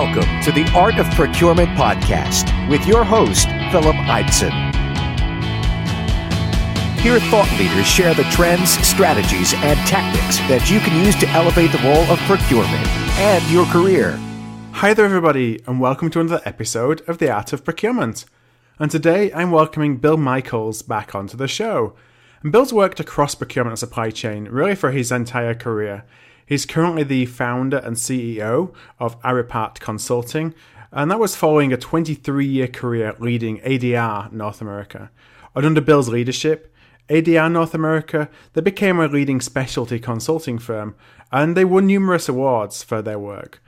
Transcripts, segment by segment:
Welcome to the Art of Procurement podcast with your host, Philip Eidson. Here, thought leaders share the trends, strategies, and tactics that you can use to elevate the role of procurement and your career. Hi there, everybody, and welcome to another episode of the Art of Procurement. And today I'm welcoming Bill Michels back onto the show. And Bill's worked across procurement and supply chain really for his entire career. He's currently the founder and CEO of Aripart Consulting, and that was following a 23-year career leading ADR North America. And under Bill's leadership, ADR North America, they became a leading specialty consulting firm, and they won numerous awards for their work.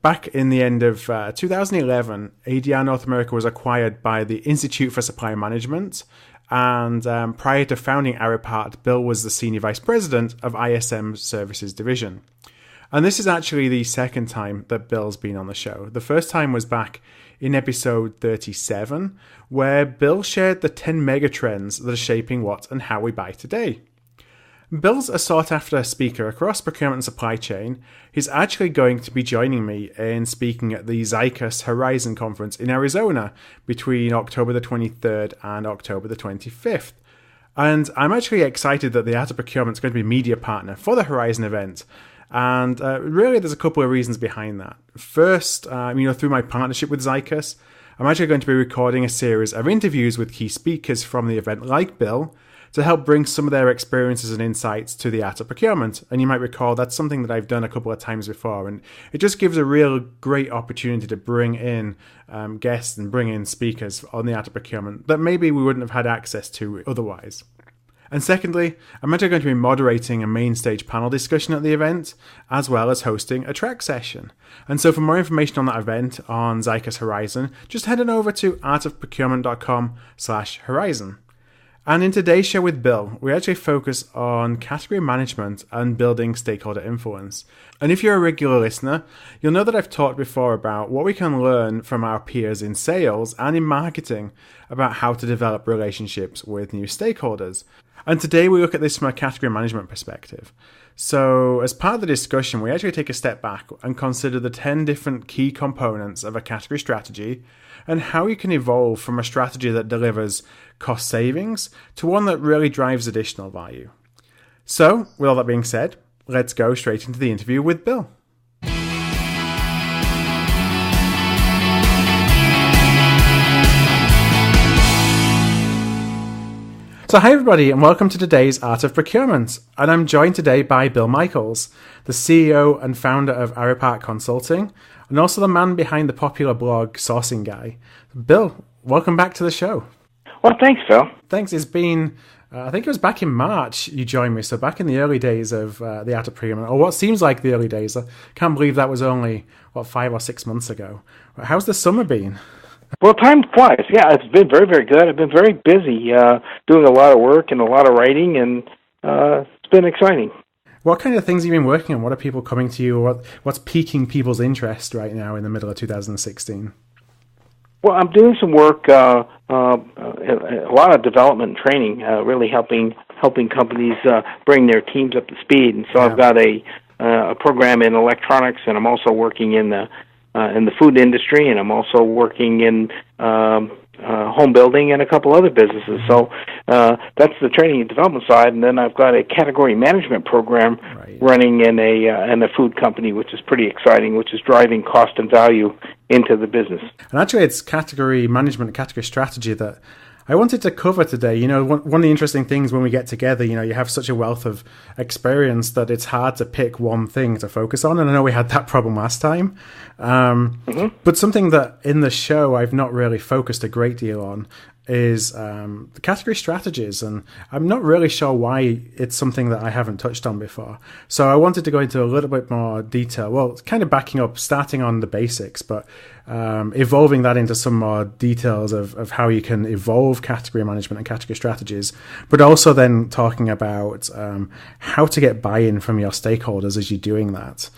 Back in the end of 2011, ADR North America was acquired by the Institute for Supply Management, and prior to founding Aripart, Bill was the Senior Vice President of ISM Services Division. And this is actually the second time that Bill's been on the show. The first time was back in episode 37, where Bill shared the 10 megatrends that are shaping what and how we buy today. Bill's a sought-after speaker across procurement and supply chain. He's actually going to be joining me in speaking at the Zycus Horizon Conference in Arizona between October the 23rd and October the 25th. And I'm actually excited that the Art of Procurement is going to be media partner for the Horizon event. And really, there's a couple of reasons behind that. First, through my partnership with Zycus, I'm actually going to be recording a series of interviews with key speakers from the event like Bill, to help bring some of their experiences and insights to the Art of Procurement. And you might recall that's something that I've done a couple of times before, and it just gives a real great opportunity to bring in guests and bring in speakers on the Art of Procurement that maybe we wouldn't have had access to otherwise. And secondly, I'm actually going to be moderating a main stage panel discussion at the event, as well as hosting a track session. And so for more information on that event on Zycus Horizon, just head on over to artofprocurement.com/horizon. And in today's show with Bill, we actually focus on category management and building stakeholder influence. And if you're a regular listener, you'll know that I've talked before about what we can learn from our peers in sales and in marketing about how to develop relationships with new stakeholders. And today we look at this from a category management perspective. So as part of the discussion, we actually take a step back and consider the 10 different key components of a category strategy and how you can evolve from a strategy that delivers cost savings to one that really drives additional value. So, with all that being said, let's go straight into the interview with Bill. So hi everybody, and welcome to today's Art of Procurement. And I'm joined today by Bill Michels, the CEO and founder of Aripart Consulting, and also the man behind the popular blog Sourcing Guy. Bill, welcome back to the show. Well, thanks, Phil. Thanks. It's been, I think it was back in March you joined me, so back in the early days of the Art of Procurement, or what seems like the early days. I can't believe that was only, 5 or 6 months ago. How's the summer been? Well, time flies. Yeah, it's been very, very good. I've been very busy doing a lot of work and a lot of writing, and it's been exciting. What kind of things have you been working on? What are people coming to you? What's piquing people's interest right now in the middle of 2016? Well, I'm doing some work, a lot of development and training, really helping companies bring their teams up to speed. And so I've got a program in electronics, and I'm also working in the food industry, and I'm also working in home building and a couple other businesses. So that's the training and development side, and then I've got a category management program running in a food company, which is pretty exciting, which is driving cost and value into the business. And actually, it's category management, category strategy that I wanted to cover today. You know, one of the interesting things when we get together, you know, you have such a wealth of experience that it's hard to pick one thing to focus on. And I know we had that problem last time. But something that in the show I've not really focused a great deal on is the category strategies. And I'm not really sure why it's something that I haven't touched on before. So I wanted to go into a little bit more detail. Well, kind of backing up, starting on the basics, but evolving that into some more details of how you can evolve category management and category strategies, but also then talking about how to get buy-in from your stakeholders as you're doing that.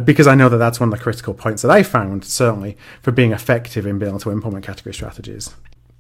Because I know that that's one of the critical points that I found, certainly, for being effective in being able to implement category strategies.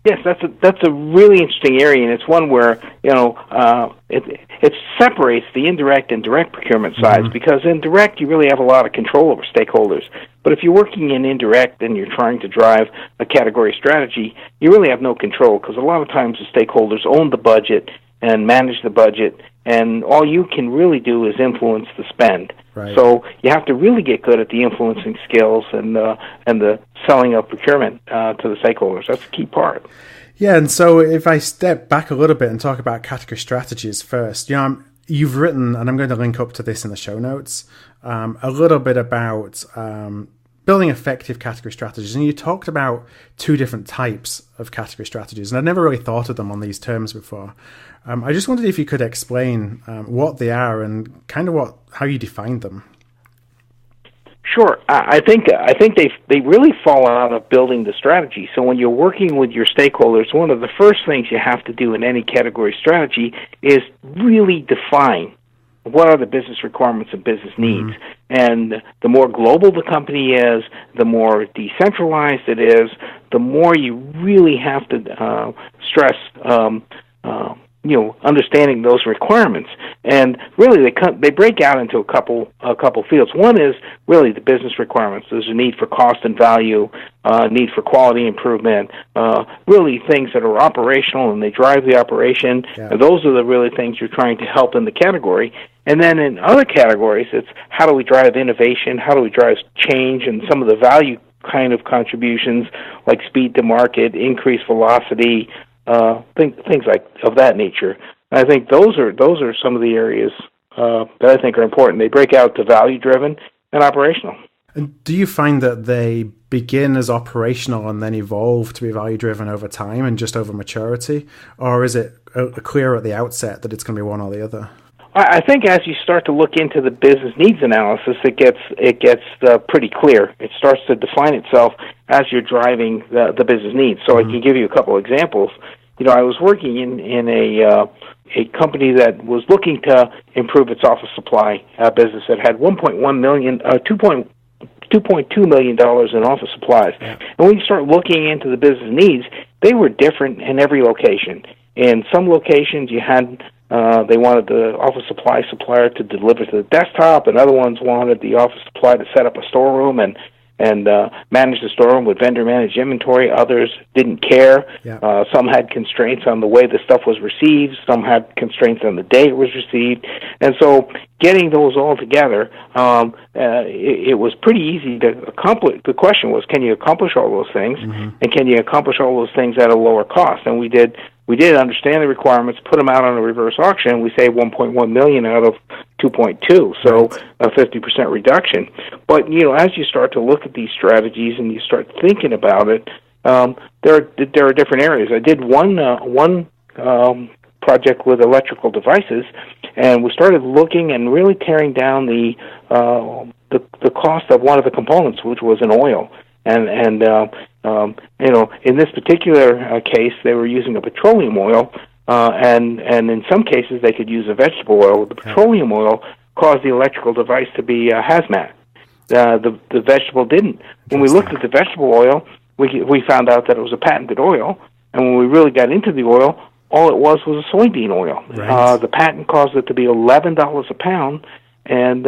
Yes, that's a really interesting area, and it's one where it separates the indirect and direct procurement sides, because in direct you really have a lot of control over stakeholders. But if you're working in indirect and you're trying to drive a category strategy, you really have no control, because a lot of times the stakeholders own the budget and manage the budget, and all you can really do is influence the spend. Right. So you have to really get good at the influencing skills and the selling of procurement to the stakeholders. That's a key part. Yeah, and so if I step back a little bit and talk about category strategies first, you've written, and I'm going to link up to this in the show notes, a little bit about building effective category strategies, and you talked about two different types of category strategies, and I'd never really thought of them on these terms before. I just wondered if you could explain what they are and kind of how you define them. Sure. I think they really fall out of building the strategy. So when you're working with your stakeholders, one of the first things you have to do in any category strategy is really define what are the business requirements and business needs. And the more global the company is, the more decentralized it is, the more you really have to stress understanding those requirements. And really they break out into a couple fields. One is really the business requirements. There's a need for cost and value, need for quality improvement, really things that are operational and they drive the operation. Yeah. And those are the really things you're trying to help in the category. And then in other categories, it's how do we drive innovation, how do we drive change, and some of the value kind of contributions like speed to market, increased velocity, things like of that nature. And I think those are some of the areas that I think are important. They break out to value-driven and operational. And do you find that they begin as operational and then evolve to be value-driven over time and just over maturity? Or is it clear at the outset that it's going to be one or the other? I think as you start to look into the business needs analysis, it gets pretty clear. It starts to define itself as you're driving the business needs. So I can give you a couple examples. I was working in a company that was looking to improve its office supply business. It had $2.2 million in office supplies. Yeah. And when you start looking into the business needs, they were different in every location. In some locations, you had they wanted the office supply supplier to deliver to the desktop, and other ones wanted the office supply to set up a storeroom and manage the storeroom with vendor-managed inventory. Others didn't care. Yeah. Some had constraints on the way the stuff was received. Some had constraints on the day it was received. And so getting those all together, it was pretty easy to accomplish. The question was, can you accomplish all those things? Mm-hmm. And can you accomplish all those things at a lower cost? And we did understand the requirements, put them out on a reverse auction. We saved $1.1 million out of 2.2, so a 50% reduction. But as you start to look at these strategies and you start thinking about it, there are different areas. I did one project with electrical devices, and we started looking and really tearing down the cost of one of the components, which was an oil. And in this particular case, they were using a petroleum oil, and in some cases they could use a vegetable oil. The petroleum oil caused the electrical device to be hazmat. The vegetable didn't. When we looked at the vegetable oil, we found out that it was a patented oil, and when we really got into the oil, all it was a soybean oil. Right. The patent caused it to be $11 a pound. And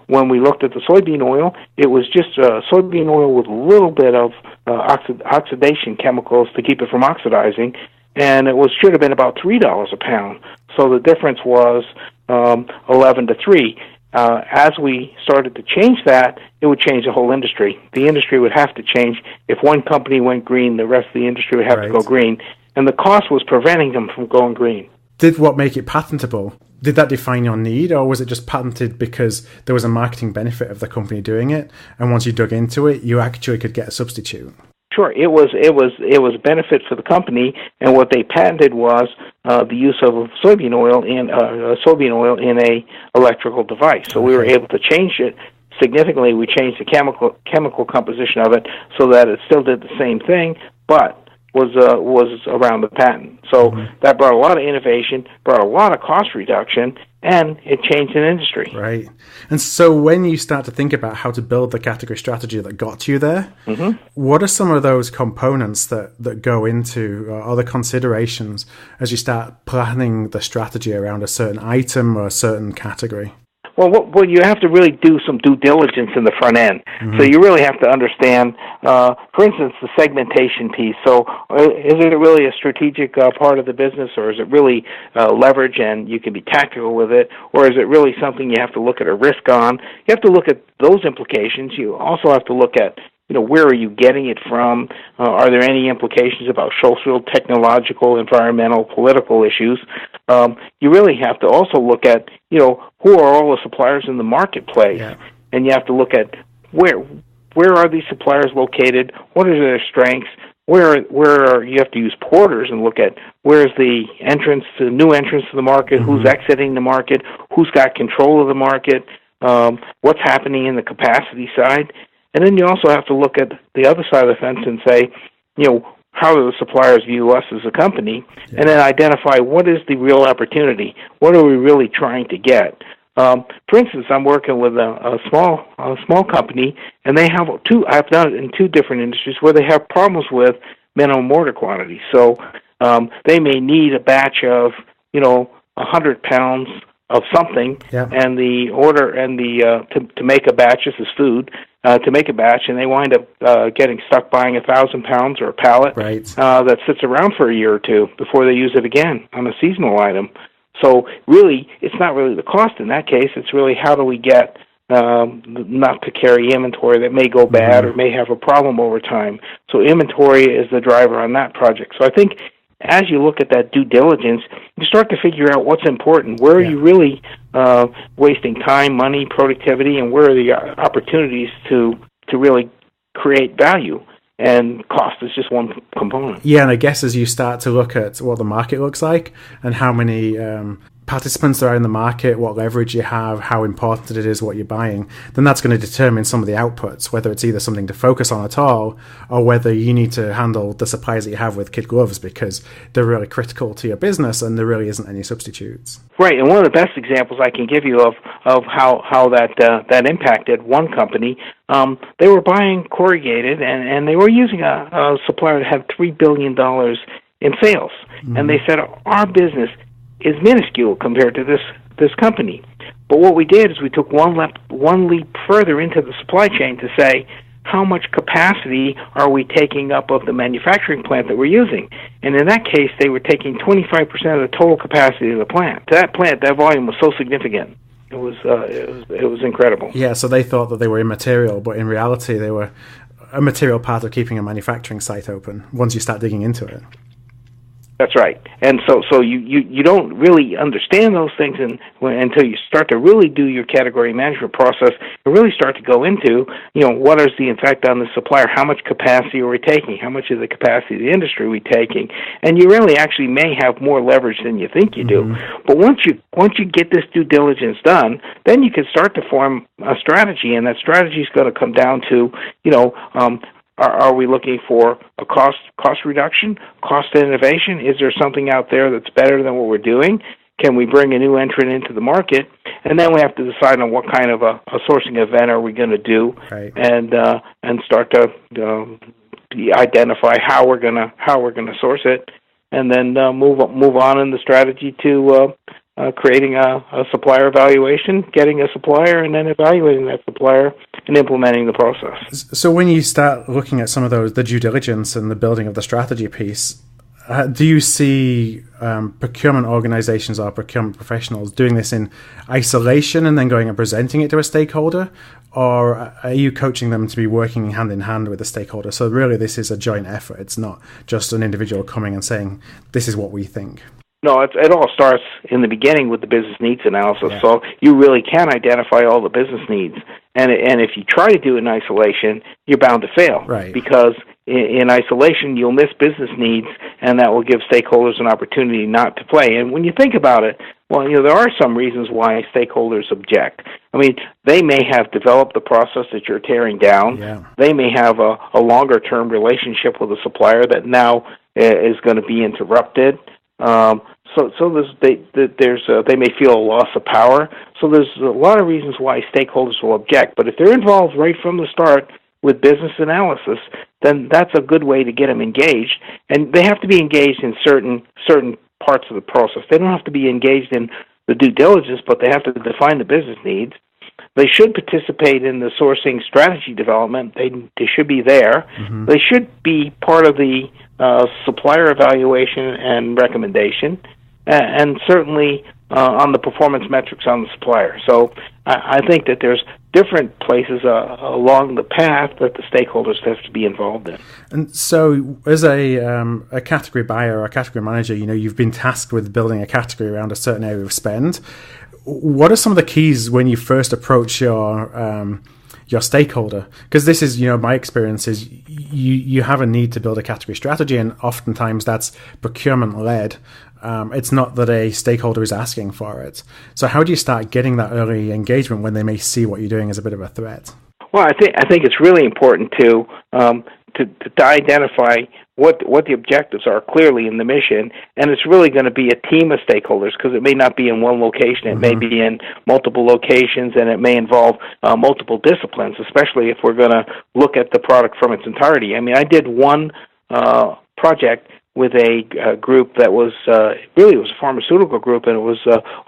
when we looked at the soybean oil, it was just soybean oil with a little bit of oxidation chemicals to keep it from oxidizing, and it should have been about $3 a pound. So the difference was 11 to 3. As we started to change that, it would change the whole industry. The industry would have to change. If one company went green, the rest of the industry would have to go green, and the cost was preventing them from going green. Did what make it patentable? Did that define your need, or was it just patented because there was a marketing benefit of the company doing it, and once you dug into it, you actually could get a substitute? Sure, it was a benefit for the company, and what they patented was the use of soybean oil in a electrical device. So we were able to change it significantly. We changed the chemical composition of it so that it still did the same thing, but was around the patent. So that brought a lot of innovation, brought a lot of cost reduction, and it changed an industry. Right. And so when you start to think about how to build the category strategy that got you there, what are some of those components that go into other considerations as you start planning the strategy around a certain item or a certain category? Well, you have to really do some due diligence in the front end. So you really have to understand, for instance, the segmentation piece. So is it really a strategic part of the business, or is it really leverage and you can be tactical with it, or is it really something you have to look at a risk on? You have to look at those implications. You also have to look at, where are you getting it from? Are there any implications about social, technological, environmental, political issues? You really have to also look at, who are all the suppliers in the marketplace? Yeah. And you have to look at where are these suppliers located? What are their strengths? Where you have to use porters and look at where's the new entrance to the market, who's exiting the market, who's got control of the market, what's happening in the capacity side. And then you also have to look at the other side of the fence and say, how do the suppliers view us as a company, and then identify what is the real opportunity. What are we really trying to get? For instance, I'm working with a small company, and they have I've done it in two different industries where they have problems with minimum order quantity. So they may need a batch of 100 pounds of something, and the order and to make a batch. This is food. To make a batch, and they wind up getting stuck buying 1,000 pounds or a pallet that sits around for a year or two before they use it again on a seasonal item. So really, it's not really the cost in that case. It's really how do we get not to carry inventory that may go bad or may have a problem over time. So inventory is the driver on that project. So I think as you look at that due diligence, you start to figure out what's important. Where are you really wasting time, money, productivity, and where are the opportunities to really create value? And cost is just one component. Yeah, and I guess as you start to look at what the market looks like and how many participants there are in the market, what leverage you have, how important it is what you're buying, then that's going to determine some of the outputs, whether it's either something to focus on at all or whether you need to handle the supplies that you have with kid gloves because they're really critical to your business and there really isn't any substitutes. Right, and one of the best examples I can give you of how that impacted one company, they were buying corrugated and they were using a supplier that had $3 billion in sales. And they said, our business is minuscule compared to this company. But what we did is we took one leap further into the supply chain to say, how much capacity are we taking up of the manufacturing plant that we're using? And in that case, they were taking 25% of the total capacity of the plant. That volume was so significant. It was incredible. Yeah, so they thought that they were immaterial, but in reality, they were a material part of keeping a manufacturing site open once you start digging into it. That's right, and so you don't really understand those things until you start to really do your category management process and really start to go into what is the effect on the supplier, how much capacity are we taking, how much of the capacity of the industry are we taking, and you really actually may have more leverage than you think you do. But once you get this due diligence done, then you can start to form a strategy, and that strategy is going to come down to Are we looking for a cost reduction, cost innovation? Is there something out there that's better than what we're doing? Can we bring a new entrant into the market? And then we have to decide on what kind of a sourcing event are we going to do, and start to identify how we're going to source it, and then move on in the strategy to creating a supplier evaluation, getting a supplier, and then evaluating that supplier and implementing the process. So when you start looking at some of the due diligence and the building of the strategy piece, do you see procurement organizations or procurement professionals doing this in isolation and then going and presenting it to a stakeholder? Or are you coaching them to be working hand in hand with the stakeholder? So really this is a joint effort. It's not just an individual coming and saying, this is what we think. No, it all starts in the beginning with the business needs analysis. Yeah. So you really can identify all the business needs. And if you try to do it in isolation, you're bound to fail. Right. Because in isolation, you'll miss business needs, and that will give stakeholders an opportunity not to play. And when you think about it, well, there are some reasons why stakeholders object. I mean, they may have developed the process that you're tearing down. Yeah. They may have a longer-term relationship with a supplier that now is going to be interrupted. They may feel a loss of power. So there's a lot of reasons why stakeholders will object. But if they're involved right from the start with business analysis, then that's a good way to get them engaged. And they have to be engaged in certain parts of the process. They don't have to be engaged in the due diligence, but they have to define the business needs. They should participate in the sourcing strategy development. They should be there. Mm-hmm. They should be part of the supplier evaluation and recommendation, and certainly on the performance metrics on the supplier. So I think that there's different places along the path that the stakeholders have to be involved in. And so as a category buyer or a category manager, you've been tasked with building a category around a certain area of spend. What are some of the keys when you first approach your stakeholder? Because this is, my experience is you have a need to build a category strategy, and oftentimes that's procurement led. It's not that a stakeholder is asking for it. So how do you start getting that early engagement when they may see what you're doing as a bit of a threat? Well, I think it's really important to identify what the objectives are clearly in the mission, and it's really going to be a team of stakeholders, because it may not be in one location. It may be in multiple locations, and it may involve multiple disciplines, especially if we're going to look at the product from its entirety. I mean, I did one project with a group that was really it was a pharmaceutical group, and it was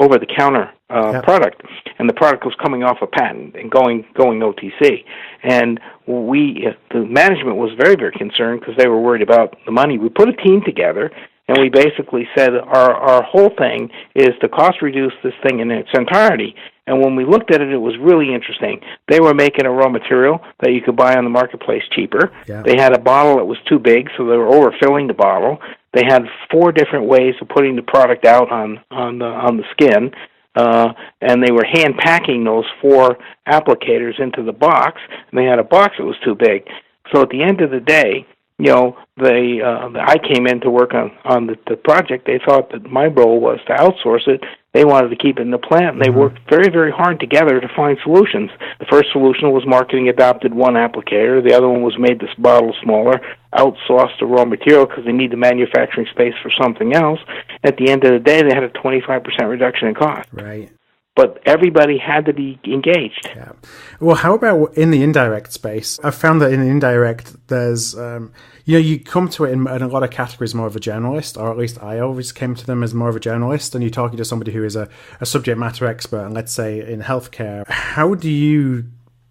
over-the-counter product, and the product was coming off a patent and going OTC. And the management was very, very concerned because they were worried about the money. We put a team together, and we basically said our whole thing is to cost reduce this thing in its entirety. And when we looked at it, it was really interesting. They were making a raw material that you could buy on the marketplace cheaper. Yeah. They had a bottle that was too big, so they were overfilling the bottle. They had 4 different ways of putting the product out on the skin, and they were hand packing those 4 applicators into the box. And they had a box that was too big. So at the end of the day, I came in to work on the project. They thought that my role was to outsource it. They wanted to keep it in the plant, and they worked very, very hard together to find solutions. The first solution was marketing adopted one applicator. The other one was made this bottle smaller, outsourced the raw material because they need the manufacturing space for something else. At the end of the day, they had a 25% reduction in cost. Right. But everybody had to be engaged. Yeah. Well, how about in the indirect space? I've found that in the indirect, there's, you come to it in a lot of categories more of a generalist, or at least I always came to them as more of a generalist, and you're talking to somebody who is a subject matter expert, and let's say in healthcare. How do you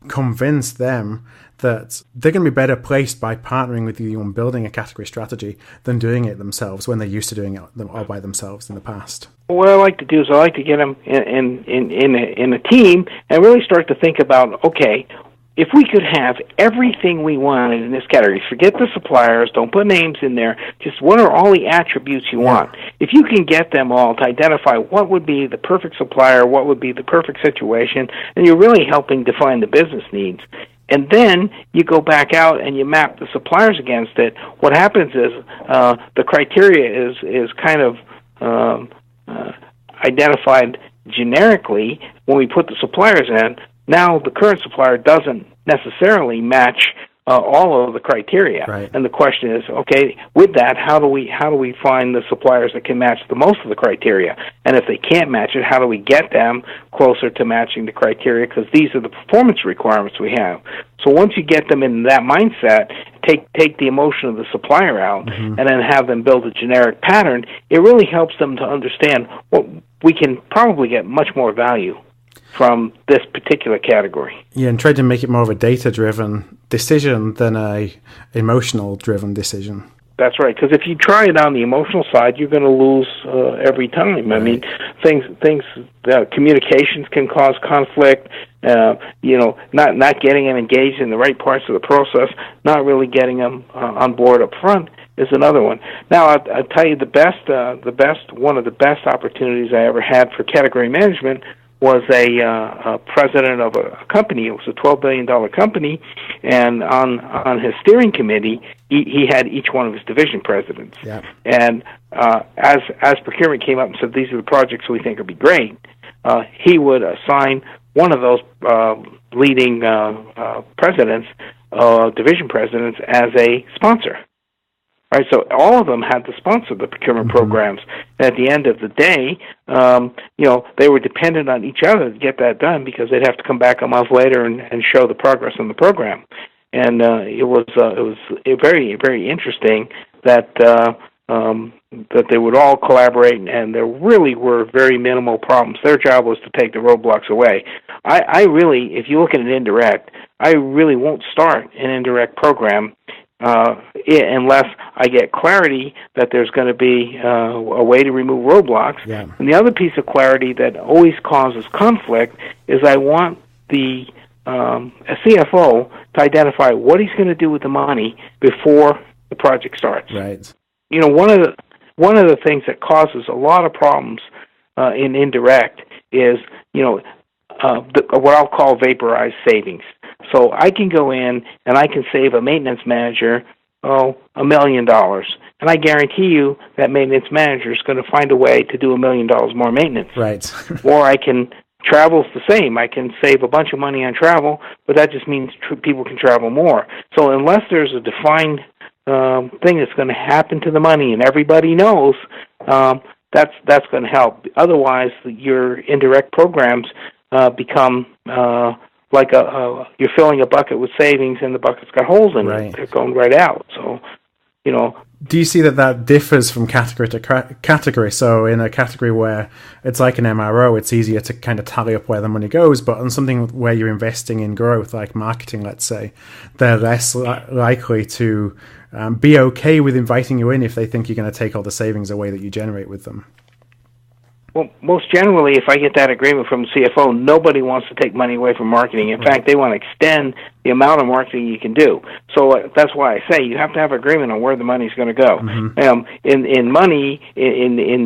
convince them that they're going to be better placed by partnering with you on building a category strategy than doing it themselves when they're used to doing it all by themselves in the past? What I like to do is I like to get them in a team and really start to think about, okay, if we could have everything we wanted in this category, forget the suppliers, don't put names in there, just what are all the attributes you want? If you can get them all to identify what would be the perfect supplier, what would be the perfect situation, then you're really helping define the business needs. And then you go back out and you map the suppliers against it. What happens is the criteria is kind of identified generically when we put the suppliers in. Now the current supplier doesn't necessarily match all of the criteria, right. And the question is, okay, with that, how do we find the suppliers that can match the most of the criteria? And if they can't match it, how do we get them closer to matching the criteria? Because these are the performance requirements we have. So once you get them in that mindset, take the emotion of the supplier out, and then have them build a generic pattern, it really helps them to understand what we can probably get much more value from this particular category. Yeah, and try to make it more of a data-driven decision than a emotional-driven decision. That's right, because if you try it on the emotional side, you're going to lose every time. Right. I mean, communications can cause conflict. Not getting them engaged in the right parts of the process, not really getting them on board up front is another one. Now, I'll tell you one of the best opportunities I ever had for category management was a president of a company. It was a $12 billion company, and on his steering committee, he had each one of his division presidents. Yeah. And as procurement came up and said, these are the projects we think would be great, he would assign one of those leading division presidents as a sponsor. right? So all of them had to sponsor the procurement programs. And at the end of the day, they were dependent on each other to get that done because they'd have to come back a month later and show the progress on the program. And it was very, very interesting that they would all collaborate, and there really were very minimal problems. Their job was to take the roadblocks away. I really, if you look at an indirect, I really won't start an indirect program unless I get clarity that there's going to be a way to remove roadblocks. Yeah. And the other piece of clarity that always causes conflict is I want a CFO to identify what he's going to do with the money before the project starts. Right. One of the things that causes a lot of problems in indirect is what I'll call vaporized savings. So I can go in and I can save a maintenance manager $1 million, and I guarantee you that maintenance manager is going to find a way to do $1 million more maintenance. Right. Or I can travel's the same. I can save a bunch of money on travel, but that just means people can travel more. So unless there's a defined thing that's going to happen to the money and everybody knows, that's going to help. Otherwise, your indirect programs become like you're filling a bucket with savings and the bucket's got holes in it. They're going right out. So, Do you see that differs from category to category? So in a category where it's like an MRO, it's easier to kind of tally up where the money goes, but on something where you're investing in growth, like marketing, let's say, they're less likely to be okay with inviting you in if they think you're going to take all the savings away that you generate with them. Well, most generally, if I get that agreement from the CFO, nobody wants to take money away from marketing. In fact, they want to extend the amount of marketing you can do. So that's why I say you have to have agreement on where the money's going to go. In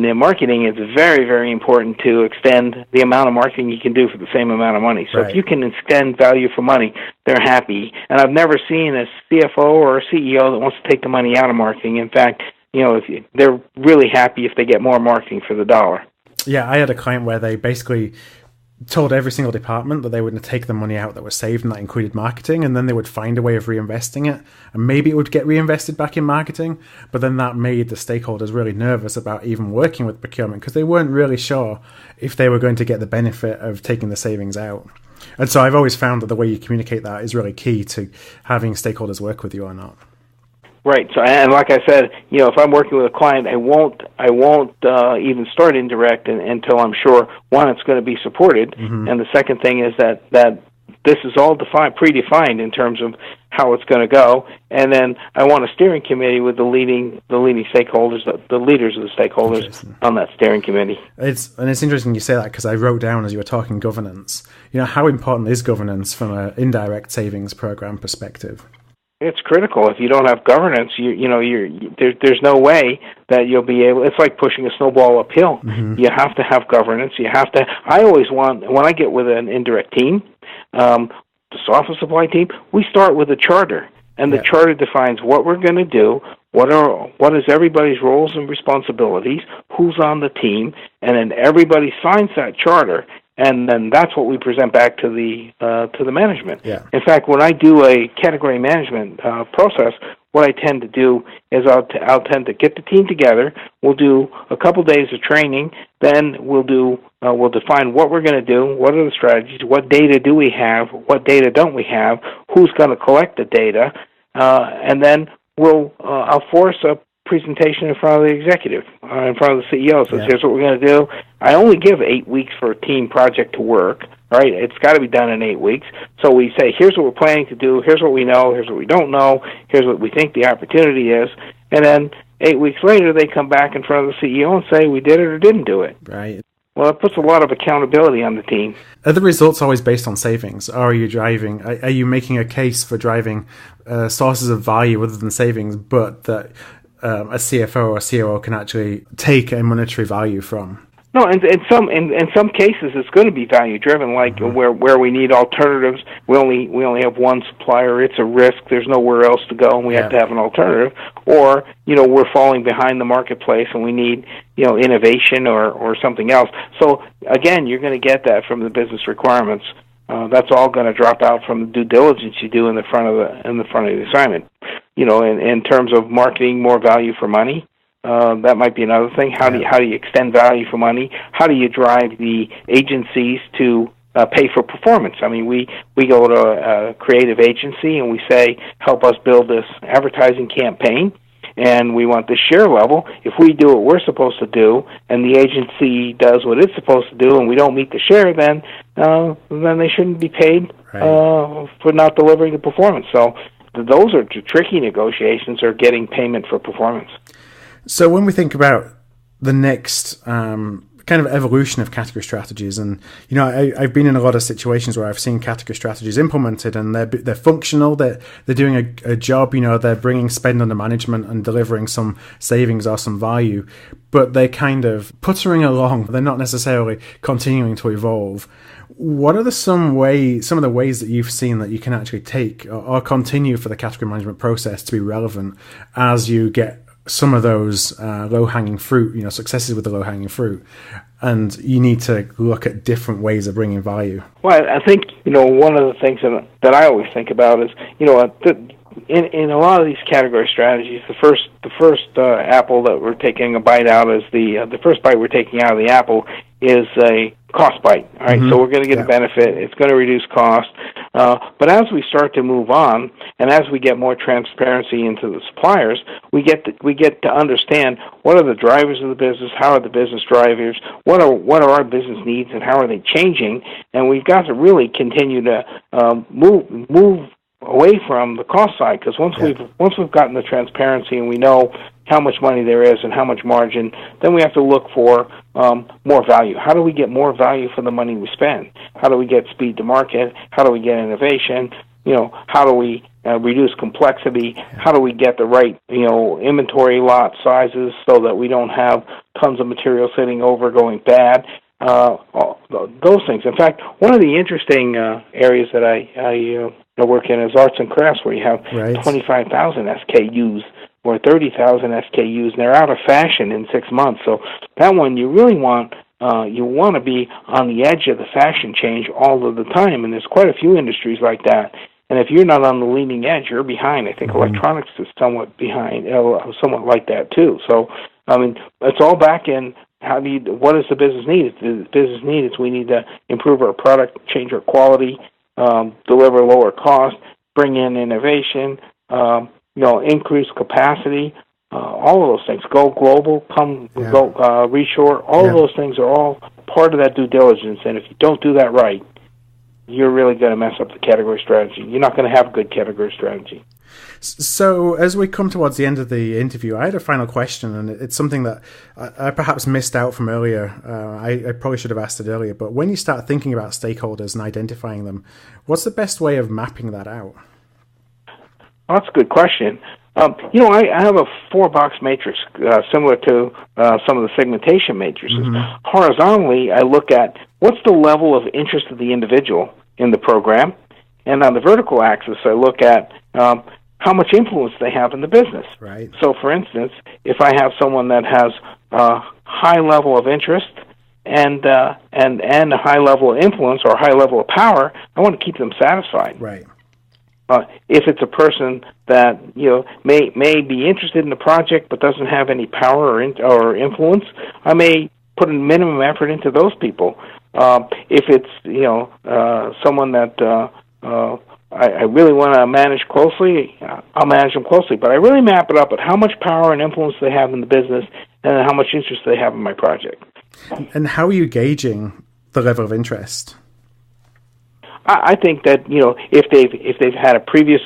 the marketing, it's very, very important to extend the amount of marketing you can do for the same amount of money. So if you can extend value for money, they're happy. And I've never seen a CFO or a CEO that wants to take the money out of marketing. In fact, they're really happy if they get more marketing for the dollar. Yeah, I had a client where they basically told every single department that they wouldn't take the money out that was saved, and that included marketing, and then they would find a way of reinvesting it, and maybe it would get reinvested back in marketing, but then that made the stakeholders really nervous about even working with procurement because they weren't really sure if they were going to get the benefit of taking the savings out. And so I've always found that the way you communicate that is really key to having stakeholders work with you or not. Right. So, and like I said, if I'm working with a client, I won't even start indirect until I'm sure, one, it's going to be supported, and the second thing is that this is all predefined in terms of how it's going to go, and then I want a steering committee with the leading stakeholders, the leaders of the stakeholders on that steering committee. It's interesting you say that because I wrote down as you were talking governance. How important is governance from an indirect savings program perspective? It's critical. If you don't have governance, there's no way that you'll be able. It's like pushing a snowball uphill. You have to have governance. I always want, when I get with an indirect team, the office supply team, we start with a charter, and the charter defines what we're going to do, what is everybody's roles and responsibilities, who's on the team, and then everybody signs that charter. And then that's what we present back to the management. Yeah. In fact, when I do a category management process, what I tend to do is I'll tend to get the team together. We'll do a couple days of training. Then we'll define what we're going to do. What are the strategies? What data do we have? What data don't we have? Who's going to collect the data? And then I'll force a presentation in front of the executive, in front of the CEO. Says, here's what we're going to do. I only give 8 weeks for a team project to work, right? It's got to be done in 8 weeks. So we say, here's what we're planning to do, here's what we know, here's what we don't know, here's what we think the opportunity is, and then 8 weeks later they come back in front of the CEO and say, we did it or didn't do it. Right. Well, it puts a lot of accountability on the team. Are the results always based on savings, or are you making a case for driving sources of value other than savings, but that a CFO or COO can actually take a monetary value from? No, in some cases it's going to be value driven, like where we need alternatives. We only have one supplier. It's a risk. There's nowhere else to go, and we have to have an alternative. Or we're falling behind the marketplace, and we need innovation or something else. So again, you're going to get that from the business requirements. That's all going to drop out from the due diligence you do in the front of the assignment. in terms of marketing more value for money. That might be another thing. How do you extend value for money? How do you drive the agencies to pay for performance? I mean, we go to a creative agency and we say, help us build this advertising campaign, and we want this share level. If we do what we're supposed to do, and the agency does what it's supposed to do, and we don't meet the share, then they shouldn't be paid for not delivering the performance. So those are tricky negotiations, or getting payment for performance. So when we think about the next kind of evolution of category strategies, and I've been in a lot of situations where I've seen category strategies implemented, and they're functional, they're doing a job, they're bringing spend under management and delivering some savings or some value, but they're kind of puttering along. They're not necessarily continuing to evolve. What are some of the ways that you've seen that you can actually take or continue for the category management process to be relevant as you get some of those low-hanging fruit, successes with the low-hanging fruit, and you need to look at different ways of bringing value? Well, I think, one of the things that I always think about is, in a lot of these category strategies, the first apple that we're taking a bite out is the first bite we're taking out of the apple is a cost bite. All right, so we're going to get a benefit. It's going to reduce cost. But as we start to move on, and as we get more transparency into the suppliers, we get to understand what are the drivers of the business, how are the business drivers, what are our business needs, and how are they changing, and we've got to really continue to move away from the cost side, because once we've gotten the transparency and we know how much money there is and how much margin, then we have to look for more value. How do we get more value for the money we spend? How do we get speed to market? How do we get innovation? How do we reduce complexity? How do we get the right inventory lot sizes so that we don't have tons of material sitting over going bad? Those things. In fact, one of the interesting areas that I work in is arts and crafts, where you have 25,000 SKUs or 30,000 SKUs, and they're out of fashion in 6 months. So that one, you really want to be on the edge of the fashion change all of the time, and there's quite a few industries like that. And if you're not on the leading edge, you're behind. I think electronics is somewhat behind, somewhat like that too. So, I mean, it's all back in what does the business need? The business need is we need to improve our product, change our quality, deliver lower cost, bring in innovation, increase capacity, all of those things. Go global, go reshore. All of those things are all part of that due diligence. And if you don't do that right, you're really going to mess up the category strategy. You're not going to have a good category strategy. So as we come towards the end of the interview, I had a final question, and it's something that I perhaps missed out from earlier. I probably should have asked it earlier, but when you start thinking about stakeholders and identifying them, what's the best way of mapping that out? Well, that's a good question. I have a 4-box matrix similar to some of the segmentation matrices. Horizontally, I look at what's the level of interest of the individual in the program, and on the vertical axis, I look at how much influence they have in the business. Right. So, for instance, if I have someone that has a high level of interest and a high level of influence or a high level of power, I want to keep them satisfied. Right. If it's a person that may be interested in the project but doesn't have any power or influence, I may put a minimum effort into those people. If it's someone that I really want to manage closely, I'll manage them closely. But I really map it up at how much power and influence they have in the business and how much interest they have in my project. And how are you gauging the level of interest? I think that if they've had a previous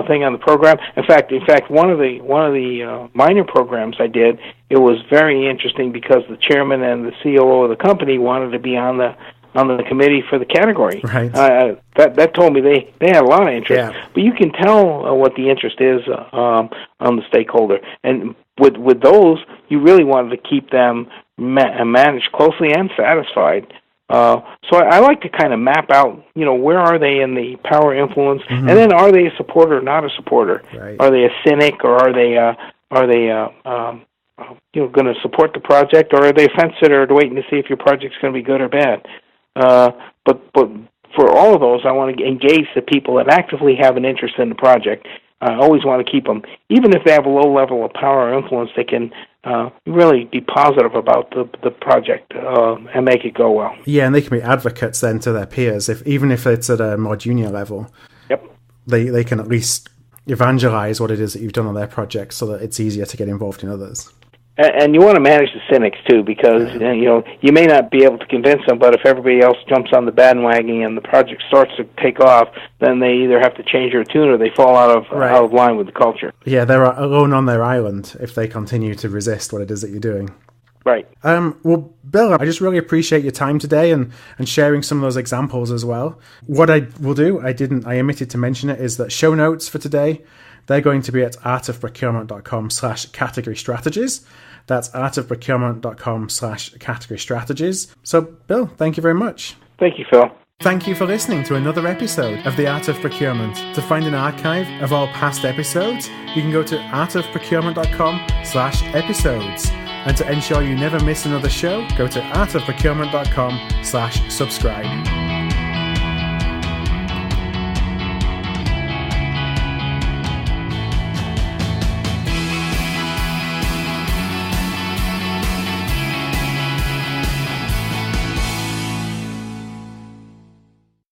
thing on the program. In fact, one of the minor programs I did, it was very interesting because the chairman and the COO of the company wanted to be on the committee for the category. Right. That told me they had a lot of interest. Yeah. But you can tell what the interest is on the stakeholder. And with those, you really wanted to keep them managed closely and satisfied. So I like to kind of map out, where are they in the power influence, and then are they a supporter or not a supporter? Right. Are they a cynic, or are they going to support the project, or are they a fence sitter waiting to see if your project's going to be good or bad? But for all of those, I want to engage the people that actively have an interest in the project. I always want to keep them. Even if they have a low level of power or influence, they can really be positive about the project and make it go well. Yeah, and they can be advocates then to their peers, even if it's at a more junior level. Yep. They can at least evangelize what it is that you've done on their project so that it's easier to get involved in others. And you want to manage the cynics too, because you may not be able to convince them, but if everybody else jumps on the bandwagon and the project starts to take off, then they either have to change their tune or they fall out of line with the culture. Yeah, they're alone on their island if they continue to resist what it is that you're doing. Right. Well, Bill, I just really appreciate your time today and sharing some of those examples as well. What I will do, I omitted to mention it, is that show notes for today, they're going to be at artofprocurement.com/category strategies. That's artofprocurement.com/category strategies. So, Bill, thank you very much. Thank you, Phil. Thank you for listening to another episode of The Art of Procurement. To find an archive of all past episodes, you can go to artofprocurement.com/episodes. And to ensure you never miss another show, go to artofprocurement.com/subscribe.